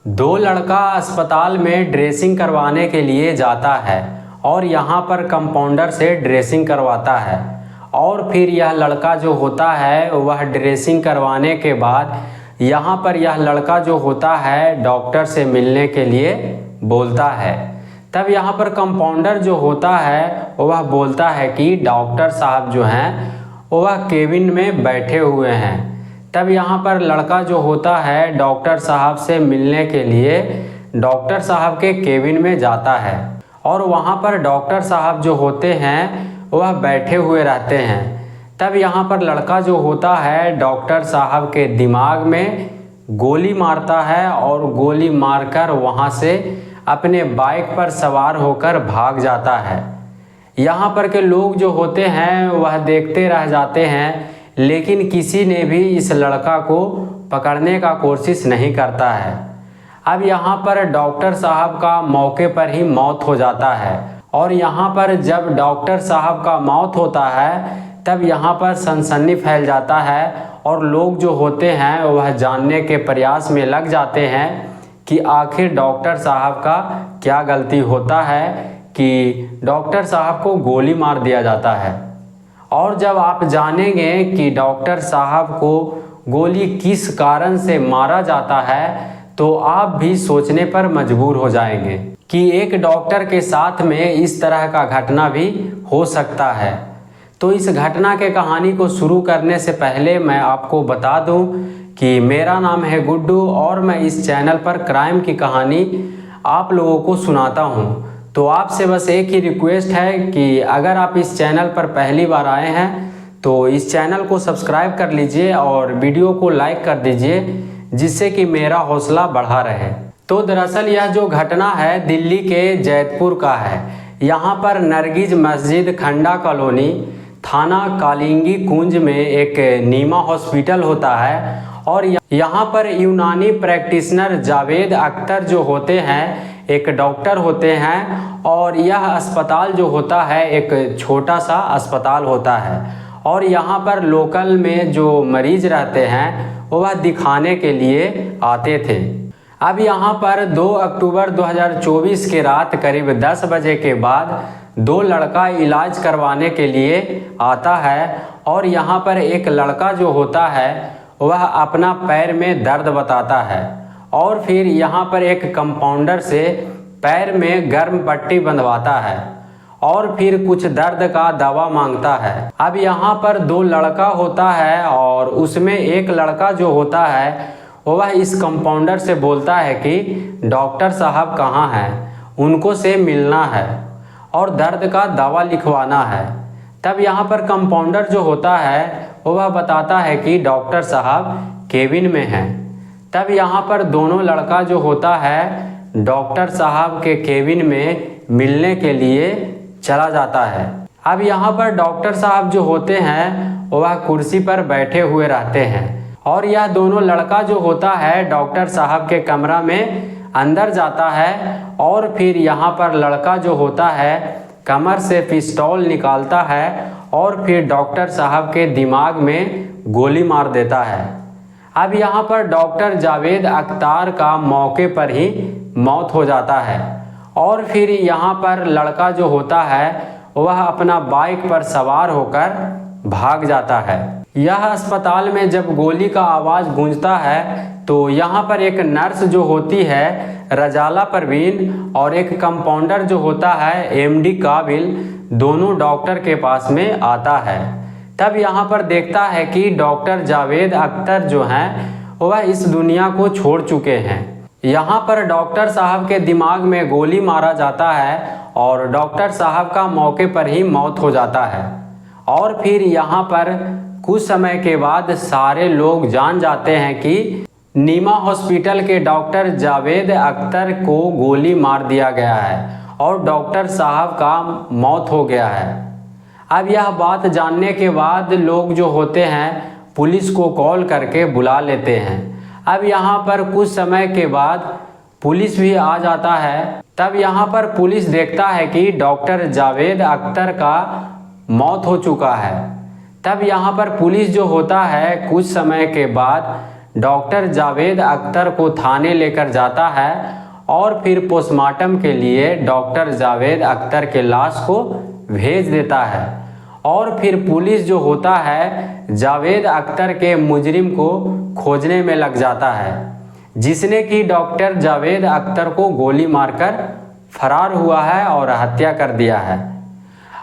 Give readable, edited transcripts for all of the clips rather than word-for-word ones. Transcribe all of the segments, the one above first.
दो लड़का अस्पताल में ड्रेसिंग करवाने के लिए जाता है और यहाँ पर कंपाउंडर से ड्रेसिंग करवाता है। और फिर यह लड़का जो होता है वह ड्रेसिंग करवाने के बाद यहाँ पर यह लड़का जो होता है डॉक्टर से मिलने के लिए बोलता है। तब यहाँ पर कंपाउंडर जो होता है वह बोलता है कि डॉक्टर साहब जो हैं वह केबिन में बैठे हुए हैं। तब यहाँ पर लड़का जो होता है डॉक्टर साहब से मिलने के लिए डॉक्टर साहब के केबिन में जाता है और वहाँ पर डॉक्टर साहब जो होते हैं वह बैठे हुए रहते हैं। तब यहाँ पर लड़का जो होता है डॉक्टर साहब के दिमाग में गोली मारता है और गोली मारकर वहाँ से अपने बाइक पर सवार होकर भाग जाता है। यहाँ पर के लोग जो होते हैं वह देखते रह जाते हैं, लेकिन किसी ने भी इस लड़का को पकड़ने का कोशिश नहीं करता है। अब यहाँ पर डॉक्टर साहब का मौके पर ही मौत हो जाता है और यहाँ पर जब डॉक्टर साहब का मौत होता है तब यहाँ पर सनसनी फैल जाता है और लोग जो होते हैं वह जानने के प्रयास में लग जाते हैं कि आखिर डॉक्टर साहब का क्या गलती होता है कि डॉक्टर साहब को गोली मार दिया जाता है। और जब आप जानेंगे कि डॉक्टर साहब को गोली किस कारण से मारा जाता है तो आप भी सोचने पर मजबूर हो जाएंगे कि एक डॉक्टर के साथ में इस तरह का घटना भी हो सकता है। तो इस घटना के कहानी को शुरू करने से पहले मैं आपको बता दूं कि मेरा नाम है गुड्डू और मैं इस चैनल पर क्राइम की कहानी आप लोगों को सुनाता हूं। तो आपसे बस एक ही रिक्वेस्ट है कि अगर आप इस चैनल पर पहली बार आए हैं तो इस चैनल को सब्सक्राइब कर लीजिए और वीडियो को लाइक कर दीजिए, जिससे कि मेरा हौसला बढ़ा रहे। तो दरअसल यह जो घटना है दिल्ली के जैतपुर का है। यहाँ पर नरगिस मस्जिद खंडा कॉलोनी थाना कालिंगी कुंज में एक नीमा हॉस्पिटल होता है और यहाँ पर यूनानी प्रैक्टिशनर जावेद अख्तर जो होते हैं एक डॉक्टर होते हैं और यह अस्पताल जो होता है एक छोटा सा अस्पताल होता है और यहाँ पर लोकल में जो मरीज रहते हैं वह दिखाने के लिए आते थे। अब यहाँ पर 2 अक्टूबर 2024 की रात करीब 10 बजे के बाद दो लड़का इलाज करवाने के लिए आता है और यहाँ पर एक लड़का जो होता है वह अपना पैर में दर्द बताता है और फिर यहाँ पर एक कंपाउंडर से पैर में गर्म पट्टी बंधवाता है और फिर कुछ दर्द का दवा मांगता है। अब यहाँ पर 2 लड़का होता है और उसमें एक लड़का जो होता है वह इस कंपाउंडर से बोलता है कि डॉक्टर साहब कहाँ हैं, उनको से मिलना है और दर्द का दवा लिखवाना है। तब यहाँ पर कंपाउंडर जो होता है वह बताता है कि डॉक्टर साहब केबिन में हैं। तब यहाँ पर दोनों लड़का जो होता है डॉक्टर साहब के केबिन में मिलने के लिए चला जाता है। अब यहाँ पर डॉक्टर साहब जो होते हैं वह कुर्सी पर बैठे हुए रहते हैं और यह दोनों लड़का जो होता है डॉक्टर साहब के कमरा में अंदर जाता है और फिर यहाँ पर लड़का जो होता है कमर से पिस्तौल निकालता है और फिर डॉक्टर साहब के दिमाग में गोली मार देता है। अब यहाँ पर डॉक्टर जावेद अख्तर का मौके पर ही मौत हो जाता है और फिर यहाँ पर लड़का जो होता है वह अपना बाइक पर सवार होकर भाग जाता है। यह अस्पताल में जब गोली का आवाज़ गूंजता है तो यहाँ पर एक नर्स जो होती है रजाला परवीन और एक कंपाउंडर जो होता है एमडी काबिल दोनों डॉक्टर के पास में आता है। तब यहाँ पर देखता है कि डॉक्टर जावेद अख्तर जो हैं वह इस दुनिया को छोड़ चुके हैं। यहाँ पर डॉक्टर साहब के दिमाग में गोली मारा जाता है और डॉक्टर साहब का मौके पर ही मौत हो जाता है और फिर यहाँ पर कुछ समय के बाद सारे लोग जान जाते हैं कि नीमा हॉस्पिटल के डॉक्टर जावेद अख्तर को गोली मार दिया गया है और डॉक्टर साहब का मौत हो गया है। अब यह बात जानने के बाद लोग जो होते हैं पुलिस को कॉल करके बुला लेते हैं। अब यहाँ पर कुछ समय के बाद पुलिस भी आ जाता है। तब यहाँ पर पुलिस देखता है कि डॉक्टर जावेद अख्तर का मौत हो चुका है। तब यहाँ पर पुलिस जो होता है कुछ समय के बाद डॉक्टर जावेद अख्तर को थाने लेकर जाता है और फिर पोस्टमार्टम के लिए डॉक्टर जावेद अख्तर के लाश को भेज देता है। और फिर पुलिस जो होता है जावेद अख्तर के मुजरिम को खोजने में लग जाता है, जिसने कि डॉक्टर जावेद अख्तर को गोली मारकर फरार हुआ है और हत्या कर दिया है।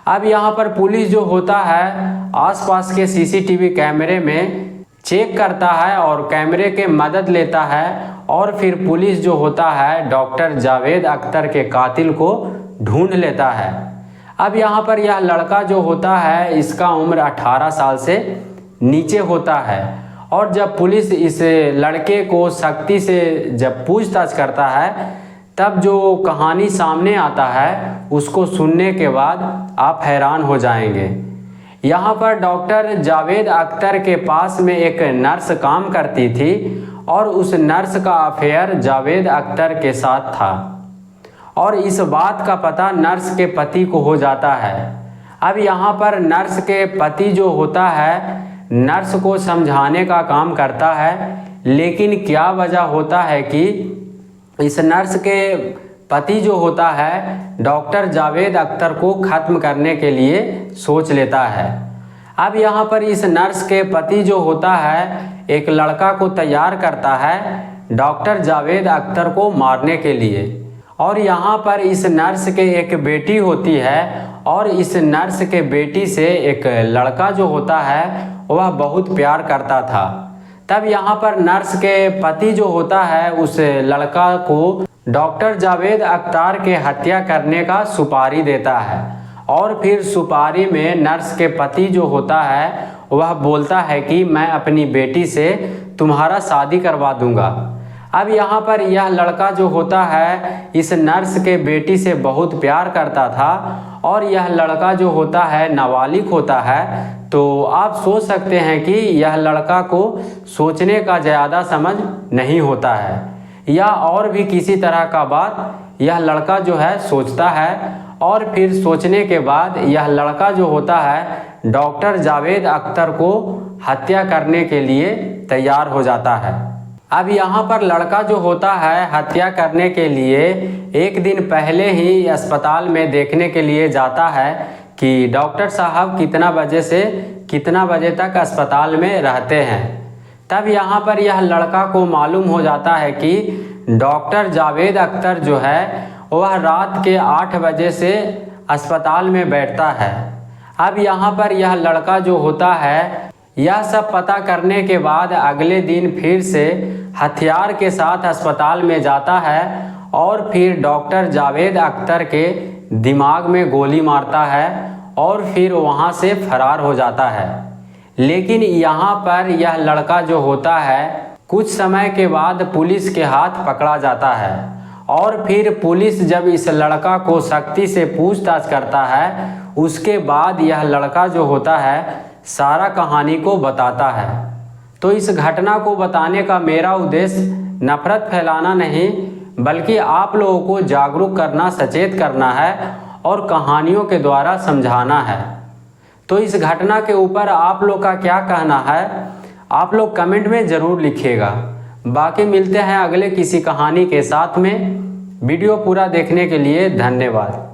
अब यहाँ पर पुलिस जो होता है आसपास के सीसीटीवी कैमरे में चेक करता है और कैमरे के मदद लेता है और फिर पुलिस जो होता है डॉक्टर जावेद अख्तर के कातिल को ढूंढ लेता है। अब यहाँ पर यह लड़का जो होता है इसका उम्र 18 साल से नीचे होता है और जब पुलिस इस लड़के को सख्ती से जब पूछताछ करता है तब जो कहानी सामने आता है उसको सुनने के बाद आप हैरान हो जाएंगे। यहाँ पर डॉक्टर जावेद अख्तर के पास में एक नर्स काम करती थी और उस नर्स का अफेयर जावेद अख्तर के साथ था और इस बात का पता नर्स के पति को हो जाता है। अब यहाँ पर नर्स के पति जो होता है नर्स को समझाने का काम करता है, लेकिन क्या वजह होता है कि इस नर्स के पति जो होता है डॉक्टर जावेद अख्तर को ख़त्म करने के लिए सोच लेता है। अब यहाँ पर इस नर्स के पति जो होता है एक लड़का को तैयार करता है डॉक्टर जावेद अख्तर को मारने के लिए। और यहाँ पर इस नर्स के एक बेटी होती है और इस नर्स के बेटी से एक लड़का जो होता है वह बहुत प्यार करता था। तब यहाँ पर नर्स के पति जो होता है उस लड़का को डॉक्टर जावेद अख्तर के हत्या करने का सुपारी देता है और फिर सुपारी में नर्स के पति जो होता है वह बोलता है कि मैं अपनी बेटी से तुम्हारा शादी करवा दूंगा। अब यहाँ पर यह लड़का जो होता है इस नर्स के बेटी से बहुत प्यार करता था और यह लड़का जो होता है नाबालिग होता है, तो आप सोच सकते हैं कि यह लड़का को सोचने का ज़्यादा समझ नहीं होता है या और भी किसी तरह का बात यह लड़का जो है सोचता है और फिर सोचने के बाद यह लड़का जो होता है डॉक्टर जावेद अख्तर को हत्या करने के लिए तैयार हो जाता है। अब यहाँ पर लड़का जो होता है हत्या करने के लिए एक दिन पहले ही अस्पताल में देखने के लिए जाता है कि डॉक्टर साहब कितना बजे से कितना बजे तक अस्पताल में रहते हैं। तब यहाँ पर यह लड़का को मालूम हो जाता है कि डॉक्टर जावेद अख्तर जो है वह रात के 8 बजे से अस्पताल में बैठता है। अब यहाँ पर यह लड़का जो होता है यह सब पता करने के बाद अगले दिन फिर से हथियार के साथ अस्पताल में जाता है और फिर डॉक्टर जावेद अख्तर के दिमाग में गोली मारता है और फिर वहाँ से फरार हो जाता है। लेकिन यहाँ पर यह लड़का जो होता है कुछ समय के बाद पुलिस के हाथ पकड़ा जाता है और फिर पुलिस जब इस लड़का को सख्ती से पूछताछ करता है उसके बाद यह लड़का जो होता है सारा कहानी को बताता है। तो इस घटना को बताने का मेरा उद्देश्य नफरत फैलाना नहीं बल्कि आप लोगों को जागरूक करना, सचेत करना है और कहानियों के द्वारा समझाना है। तो इस घटना के ऊपर आप लोग का क्या कहना है आप लोग कमेंट में ज़रूर लिखिएगा। बाकी मिलते हैं अगले किसी कहानी के साथ में। वीडियो पूरा देखने के लिए धन्यवाद।